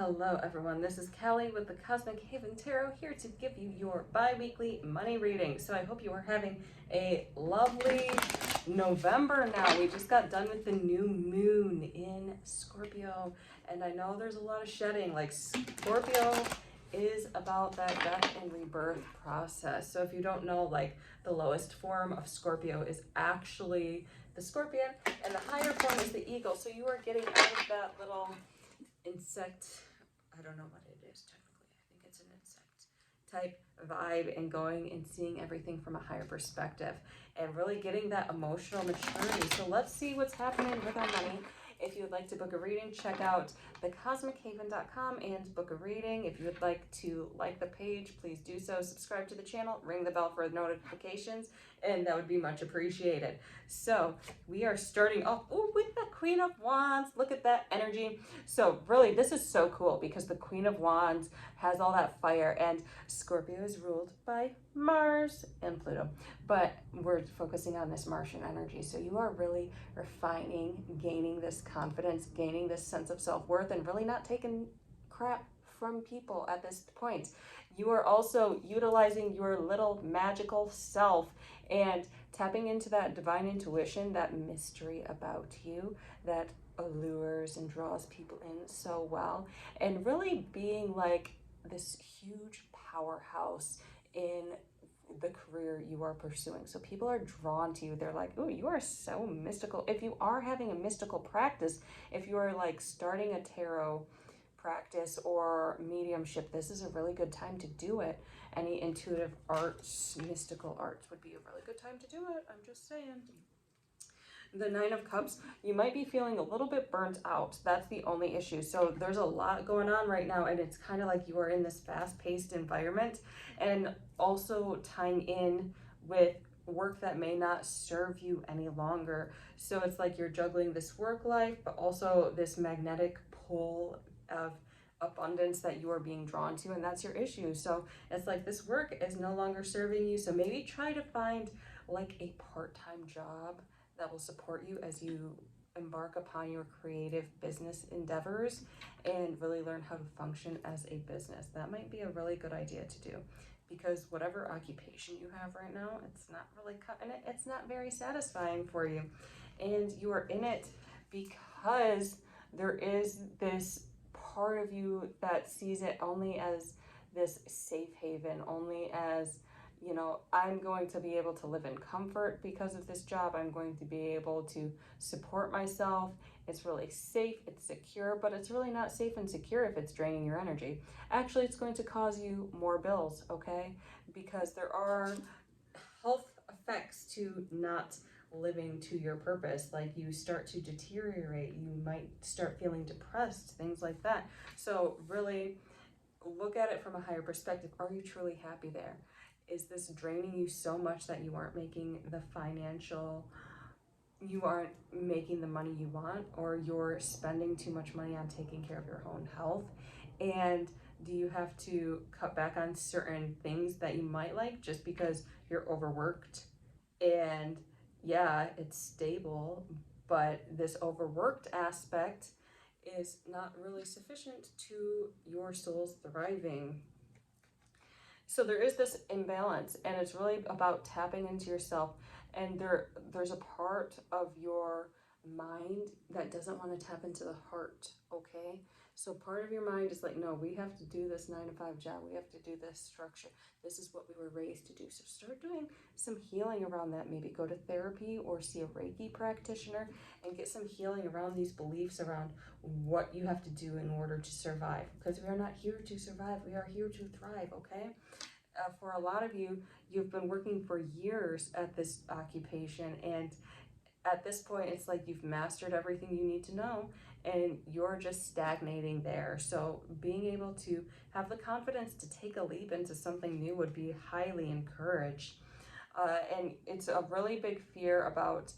Hello everyone, this is Kelly with the Cosmic Haven Tarot here to give you your bi-weekly money reading. So I hope you are having a lovely November now. We just got done with the new moon in Scorpio, and I know there's a lot of shedding. Like, Scorpio is about that death and rebirth process. So if you don't know, like, the lowest form of Scorpio is actually the scorpion, and the higher form is the eagle. So you are getting out of that little insect, I don't know what it is technically, I think it's an insect type vibe, and going and seeing everything from a higher perspective and really getting that emotional maturity. So let's see what's happening with our money. If you would like to book a reading, check out thecosmichaven.com and book a reading. If you would like to like the page, please do so. Subscribe to the channel, ring the bell for notifications, and that would be much appreciated. So we are starting off with the Queen of Wands. Look at that energy. So really, this is so cool because the Queen of Wands has all that fire, and Scorpio is ruled by Mars and Pluto, but we're focusing on this Martian energy. So you are really refining, gaining this confidence, gaining this sense of self-worth, and really not taking crap from people at this point. You are also utilizing your little magical self and tapping into that divine intuition, that mystery about you that allures and draws people in so well, and really being like this huge powerhouse in the career you are pursuing. So people are drawn to you. They're like, oh, you are so mystical. If you are having a mystical practice, if you are like starting a tarot practice or mediumship, this is a really good time to do it. Any intuitive arts, mystical arts would be a really good time to do it. I'm just saying. The Nine of Cups, you might be feeling a little bit burnt out. That's the only issue. So there's a lot going on right now, and it's kind of like you are in this fast-paced environment, and also tying in with work that may not serve you any longer. So it's like you're juggling this work life, but also this magnetic pull of abundance that you are being drawn to, and that's your issue. So it's like this work is no longer serving you. So maybe try to find like a part-time job that will support you as you embark upon your creative business endeavors and really learn how to function as a business. That might be a really good idea to do, because whatever occupation you have right now, it's not really cutting it. It's not very satisfying for you. And you are in it because there is this part of you that sees it only as this safe haven, only as, you know, I'm going to be able to live in comfort because of this job. I'm going to be able to support myself. It's really safe, it's secure, but it's really not safe and secure if it's draining your energy. Actually, it's going to cause you more bills, okay? Because there are health effects to not living to your purpose. Like, you start to deteriorate, you might start feeling depressed, things like that. So really look at it from a higher perspective. Are you truly happy there? Is this draining you so much that you aren't making the money you want, or you're spending too much money on taking care of your own health? And do you have to cut back on certain things that you might like just because you're overworked? And yeah, it's stable, but this overworked aspect is not really sufficient to your soul's thriving. So there is this imbalance, and it's really about tapping into yourself. And there's a part of your mind that doesn't want to tap into the heart, okay? So part of your mind is like, no, we have to do this 9-to-5 job. We have to do this structure. This is what we were raised to do. So start doing some healing around that. Maybe go to therapy or see a Reiki practitioner and get some healing around these beliefs around what you have to do in order to survive. Because we are not here to survive. We are here to thrive, okay? For a lot of you, you've been working for years at this occupation, and at this point, it's like you've mastered everything you need to know, and you're just stagnating there. So being able to have the confidence to take a leap into something new would be highly encouraged. And it's a really big fear about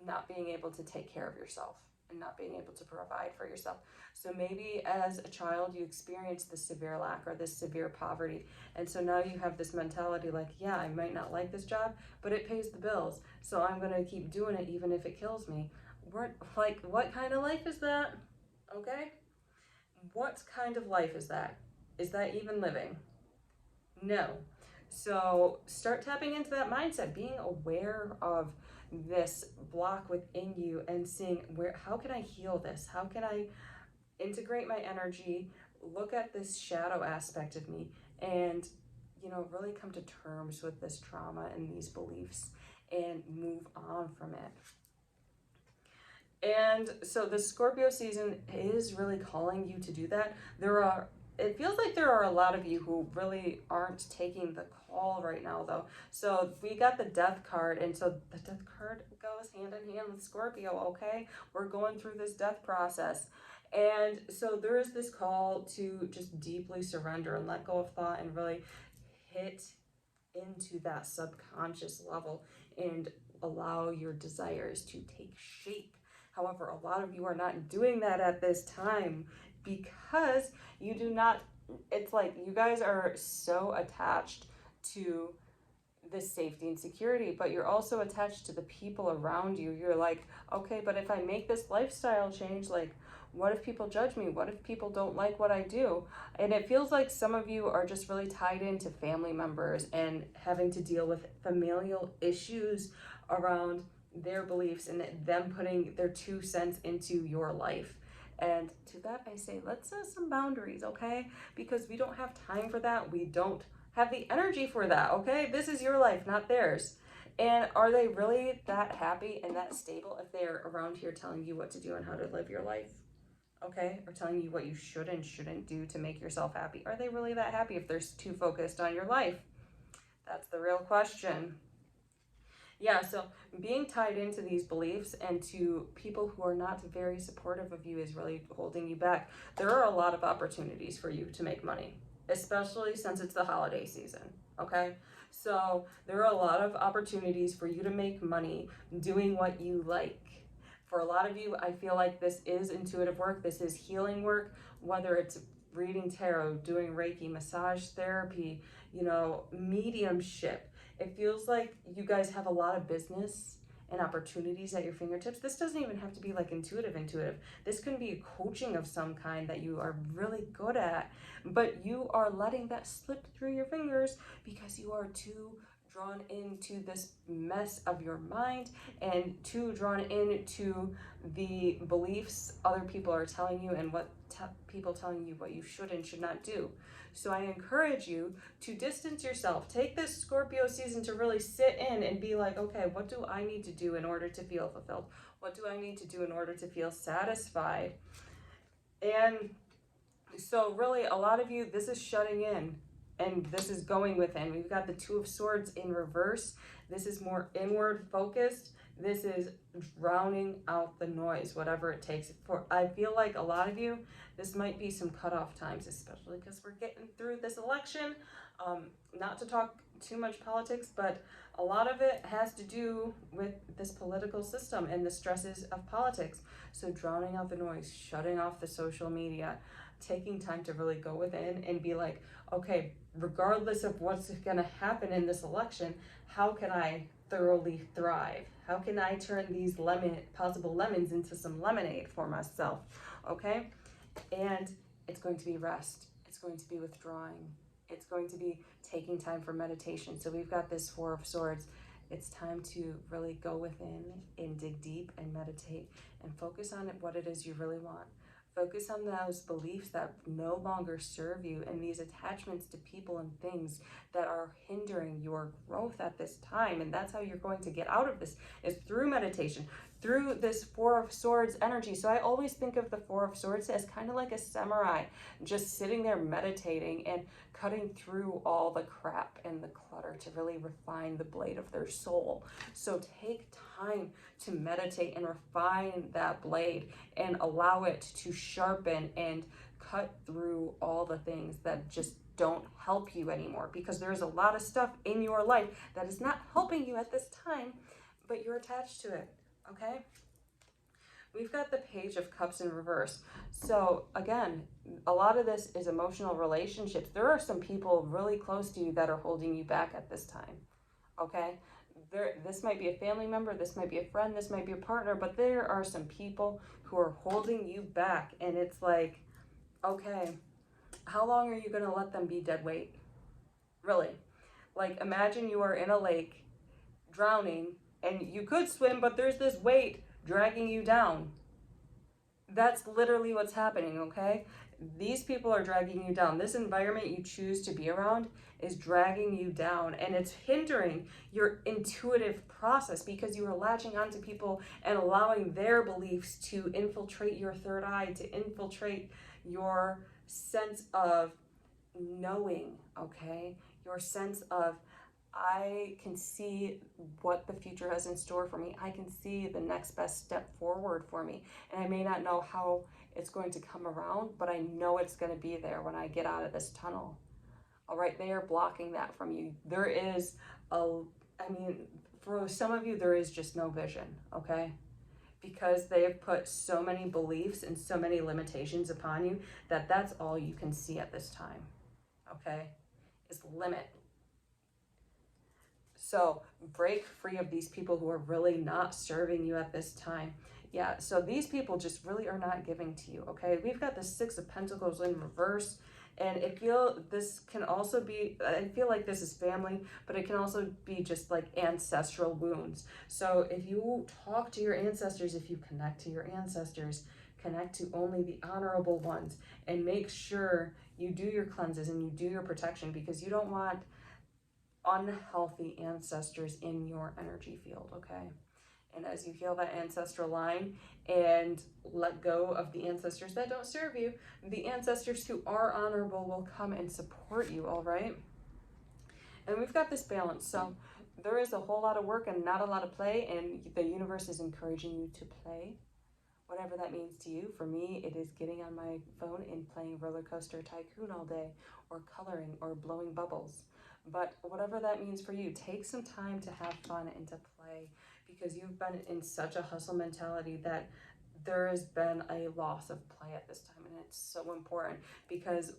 not being able to take care of yourself and not being able to provide for yourself. So maybe as a child you experienced this severe lack or this severe poverty, and so now you have this mentality like, yeah, I might not like this job, but it pays the bills, so I'm gonna keep doing it even if it kills me. What kind of life is that? Okay. What kind of life is that? Is that even living? No. So start tapping into that mindset, being aware of this block within you and seeing how can I heal this? How can I integrate my energy, look at this shadow aspect of me, and really come to terms with this trauma and these beliefs and move on from it. And so the Scorpio season is really calling you to do that. It feels like there are a lot of you who really aren't taking the call right now, though. So we got the Death card, and so the Death card goes hand in hand with Scorpio, okay? We're going through this death process. And so there is this call to just deeply surrender and let go of thought and really hit into that subconscious level and allow your desires to take shape. However, a lot of you are not doing that at this time because you do not, it's like you guys are so attached to this safety and security, but you're also attached to the people around you. You're like, okay, but if I make this lifestyle change, like, what if people judge me? What if people don't like what I do? And it feels like some of you are just really tied into family members and having to deal with familial issues around their beliefs and them putting their 2 cents into your life. And to that I say, let's set some boundaries, okay? Because we don't have time for that. We don't have the energy for that, okay? This is your life, not theirs. And are they really that happy and that stable if they're around here telling you what to do and how to live your life? Okay? Or telling you what you should and shouldn't do to make yourself happy. Are they really that happy if they're too focused on your life? That's the real question. Yeah, so being tied into these beliefs and to people who are not very supportive of you is really holding you back. There are a lot of opportunities for you to make money, especially since it's the holiday season, okay? So there are a lot of opportunities for you to make money doing what you like. For a lot of you, I feel like this is intuitive work, this is healing work, whether it's reading tarot, doing Reiki, massage therapy, mediumship. It feels like you guys have a lot of business and opportunities at your fingertips. This doesn't even have to be like intuitive. This can be a coaching of some kind that you are really good at, but you are letting that slip through your fingers because you are too drawn into this mess of your mind and too drawn into the beliefs other people are telling you and what people telling you what you should and should not do. So I encourage you to distance yourself. Take this Scorpio season to really sit in and be like, okay, what do I need to do in order to feel fulfilled? What do I need to do in order to feel satisfied? And so really, a lot of you, this is shutting in and this is going within. We've got the Two of Swords in reverse. This is more inward focused. This is drowning out the noise, whatever it takes. I feel like a lot of you, this might be some cutoff times, especially because we're getting through this election. Not to talk too much politics, but a lot of it has to do with this political system and the stresses of politics. So drowning out the noise, shutting off the social media, taking time to really go within and be like, okay, regardless of what's going to happen in this election, how can I thoroughly thrive? How can I turn these possible lemons into some lemonade for myself? Okay? And it's going to be rest. It's going to be withdrawing. It's going to be taking time for meditation. So we've got this Four of Swords. It's time to really go within and dig deep and meditate and focus on what it is you really want. Focus on those beliefs that no longer serve you and these attachments to people and things that are hindering your growth at this time. And that's how you're going to get out of this, is through meditation, through this Four of Swords energy. So I always think of the Four of Swords as kind of like a samurai, just sitting there meditating and cutting through all the crap and the clutter to really refine the blade of their soul. So take time to meditate and refine that blade and allow it to sharpen and cut through all the things that just don't help you anymore, because there's a lot of stuff in your life that is not helping you at this time, but you're attached to it. Okay? We've got the Page of Cups in reverse. So again, a lot of this is emotional relationships. There are some people really close to you that are holding you back at this time. Okay? This might be a family member, this might be a friend, this might be a partner, but there are some people who are holding you back, and it's like, Okay, how long are you going to let them be dead weight? Really? Like, imagine you are in a lake drowning and you could swim, but there's this weight dragging you down. That's literally what's happening, okay? These people are dragging you down. This environment you choose to be around is dragging you down, and it's hindering your intuitive process because you are latching onto people and allowing their beliefs to infiltrate your third eye, to infiltrate your sense of knowing, okay? Your sense of, I can see what the future has in store for me. I can see the next best step forward for me. And I may not know how it's going to come around, but I know it's going to be there when I get out of this tunnel. All right, they are blocking that from you. There is for some of you, there is just no vision, okay? Because they have put so many beliefs and so many limitations upon you that that's all you can see at this time, okay? Is limit. So break free of these people who are really not serving you at this time. Yeah, so these people just really are not giving to you, okay? We've got the Six of Pentacles in reverse, and this can also be, I feel like this is family, but it can also be just like ancestral wounds. So if you talk to your ancestors, if you connect to your ancestors, connect to only the honorable ones, and make sure you do your cleanses and you do your protection, because you don't want unhealthy ancestors in your energy field, okay? And as you heal that ancestral line and let go of the ancestors that don't serve you, the ancestors who are honorable will come and support you, all right? And we've got this balance. So there is a whole lot of work and not a lot of play, and the universe is encouraging you to play, whatever that means to you. For me, it is getting on my phone and playing Roller Coaster Tycoon all day, or coloring, or blowing bubbles. But whatever that means for you, take some time to have fun and to play, because you've been in such a hustle mentality that there has been a loss of play at this time. And it's so important, because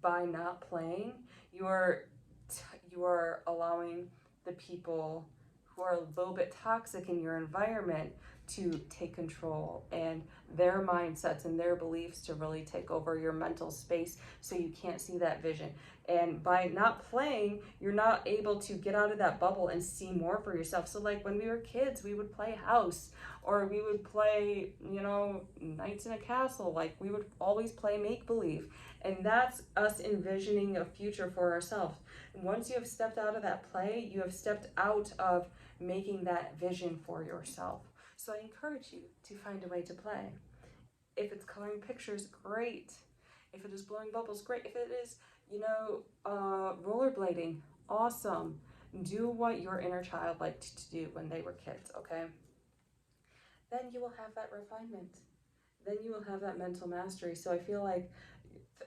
by not playing, you are allowing the people who are a little bit toxic in your environment to take control, and their mindsets and their beliefs to really take over your mental space, so you can't see that vision. And by not playing, you're not able to get out of that bubble and see more for yourself. So like when we were kids, we would play house, or we would play, Knights in a Castle. Like, we would always play make-believe. And that's us envisioning a future for ourselves. And once you have stepped out of that play, you have stepped out of making that vision for yourself. So I encourage you to find a way to play. If it's coloring pictures, great. If it is blowing bubbles, great. If it is, rollerblading, awesome. Do what your inner child liked to do when they were kids, okay? Then you will have that refinement. Then you will have that mental mastery. So I feel like,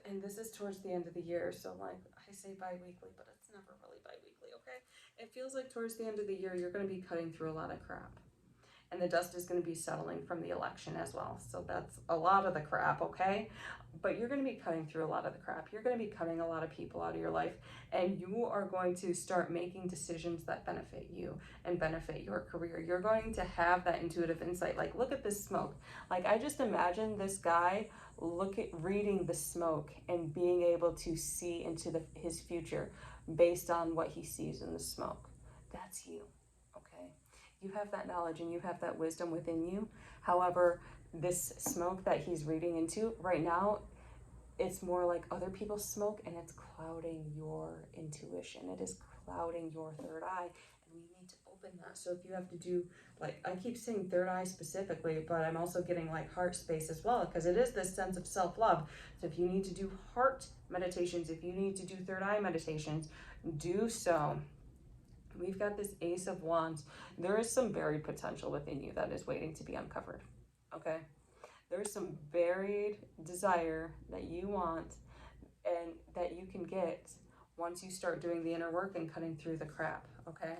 and this is towards the end of the year, so like I say bi-weekly, but it's never really bi-weekly, okay? It feels like towards the end of the year, you're going to be cutting through a lot of crap. And the dust is going to be settling from the election as well. So that's a lot of the crap, okay? But you're going to be cutting through a lot of the crap. You're going to be cutting a lot of people out of your life. And you are going to start making decisions that benefit you and benefit your career. You're going to have that intuitive insight. Like, look at this smoke. Like, I just imagine this guy reading the smoke and being able to see into his future based on what he sees in the smoke. That's you. You have that knowledge and you have that wisdom within you. However, this smoke that he's reading into right now, it's more like other people's smoke, and it's clouding your intuition. It is clouding your third eye, and we need to open that. So if you have to do, like, I keep saying third eye specifically, but I'm also getting like heart space as well, because it is this sense of self-love. So if you need to do heart meditations, if you need to do third eye meditations, do so. We've got this Ace of Wands. There is some buried potential within you that is waiting to be uncovered, okay? There's some buried desire that you want and that you can get once you start doing the inner work and cutting through the crap, okay?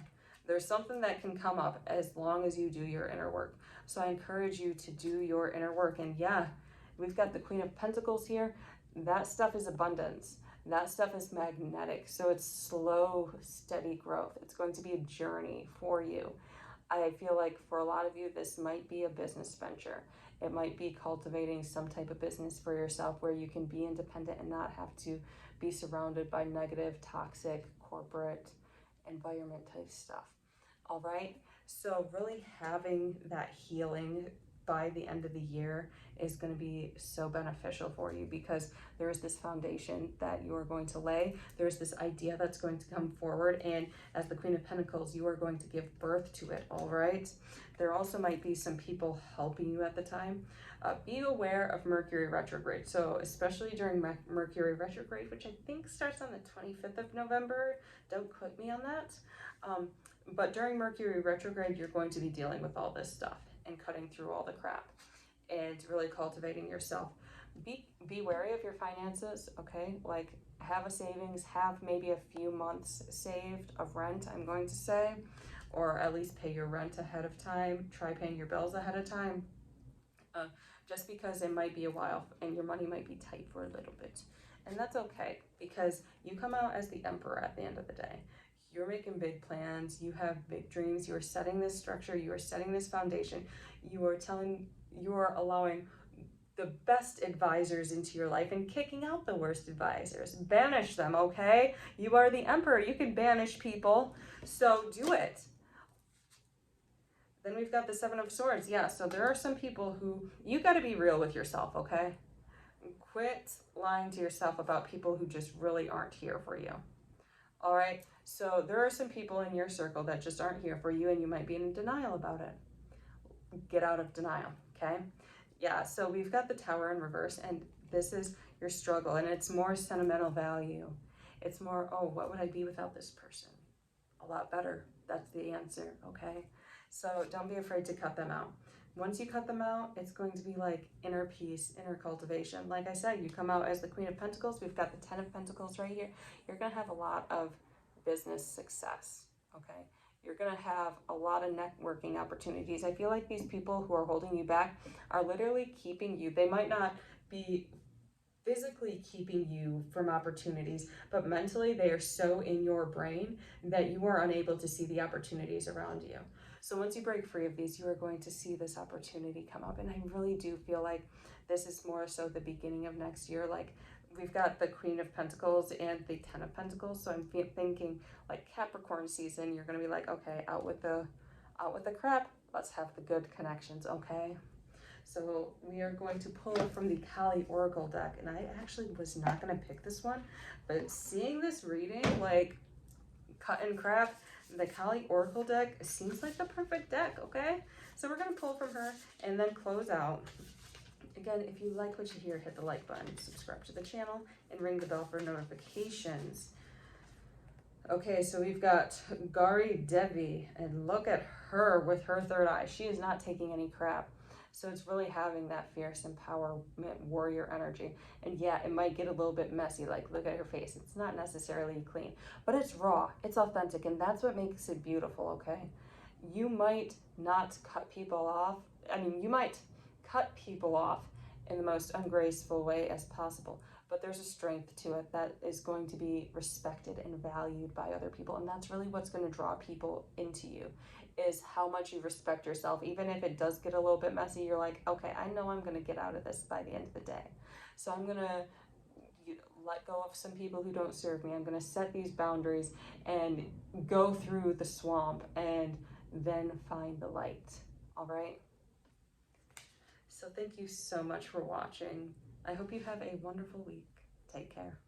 There's something that can come up as long as you do your inner work. So I encourage you to do your inner work. And yeah, we've got the Queen of Pentacles here. That stuff is abundance. That stuff is magnetic, so it's slow, steady growth. It's going to be a journey for you. I feel like for a lot of you, this might be a business venture. It might be cultivating some type of business for yourself where you can be independent and not have to be surrounded by negative, toxic, corporate environment type stuff. All right, so really having that healing by the end of the year is going to be so beneficial for you, because there is this foundation that you are going to lay. There's this idea that's going to come forward, and as the Queen of Pentacles, you are going to give birth to it. All right, there also might be some people helping you at the time. Be aware of Mercury retrograde. So especially during Mercury retrograde, which I think starts on the 25th of November, don't quote me on that. But during Mercury retrograde, you're going to be dealing with all this stuff and cutting through all the crap and really cultivating yourself. Be wary of your finances, okay? Like, have a savings, have maybe a few months saved of rent, I'm going to say, or at least pay your rent ahead of time. Try paying your bills ahead of time, just because it might be a while and your money might be tight for a little bit. And that's okay, because you come out as the emperor at the end of the day. You're making big plans, you have big dreams, you are setting this structure, you are setting this foundation, you are allowing the best advisors into your life and kicking out the worst advisors. Banish them, okay? You are the emperor, you can banish people, so do it. Then we've got the Seven of Swords. Yeah, so there are some people who, you got to be real with yourself, okay? Quit lying to yourself about people who just really aren't here for you. All right, so there are some people in your circle that just aren't here for you, and you might be in denial about it. Get out of denial, okay? Yeah, so we've got the Tower in reverse, and this is your struggle, and it's more sentimental value. It's more, oh, what would I be without this person? A lot better. That's the answer, okay? So don't be afraid to cut them out. Once you cut them out, it's going to be like inner peace, inner cultivation. Like I said, you come out as the Queen of Pentacles. We've got the Ten of Pentacles right here. You're going to have a lot of business success, okay? You're going to have a lot of networking opportunities. I feel like these people who are holding you back are literally keeping you. They might not be physically keeping you from opportunities, but mentally they are so in your brain that you are unable to see the opportunities around you. So once you break free of these, you are going to see this opportunity come up. And I really do feel like this is more so the beginning of next year. Like, we've got the Queen of Pentacles and the Ten of Pentacles. So I'm thinking like Capricorn season, you're going to be like, okay, out with the crap. Let's have the good connections, okay? So we are going to pull from the Kali Oracle deck. And I actually was not going to pick this one, but seeing this reading, like cut and crap, the Kali Oracle deck seems like the perfect deck, okay? So we're going to pull from her and then close out. Again, if you like what you hear, hit the like button, subscribe to the channel, and ring the bell for notifications. Okay, so we've got Gari Devi, and look at her with her third eye. She is not taking any crap. So it's really having that fierce empowerment warrior energy. And yeah, it might get a little bit messy, like look at her face. It's not necessarily clean, but it's raw, it's authentic, and that's what makes it beautiful, okay? You might not cut people off. I mean, you might cut people off in the most ungraceful way as possible, but there's a strength to it that is going to be respected and valued by other people. And that's really what's going to draw people into you, is how much you respect yourself. Even if it does get a little bit messy, you're like, okay, I know I'm going to get out of this by the end of the day. So I'm going to let go of some people who don't serve me. I'm going to set these boundaries and go through the swamp and then find the light. All right? So thank you so much for watching. I hope you have a wonderful week. Take care.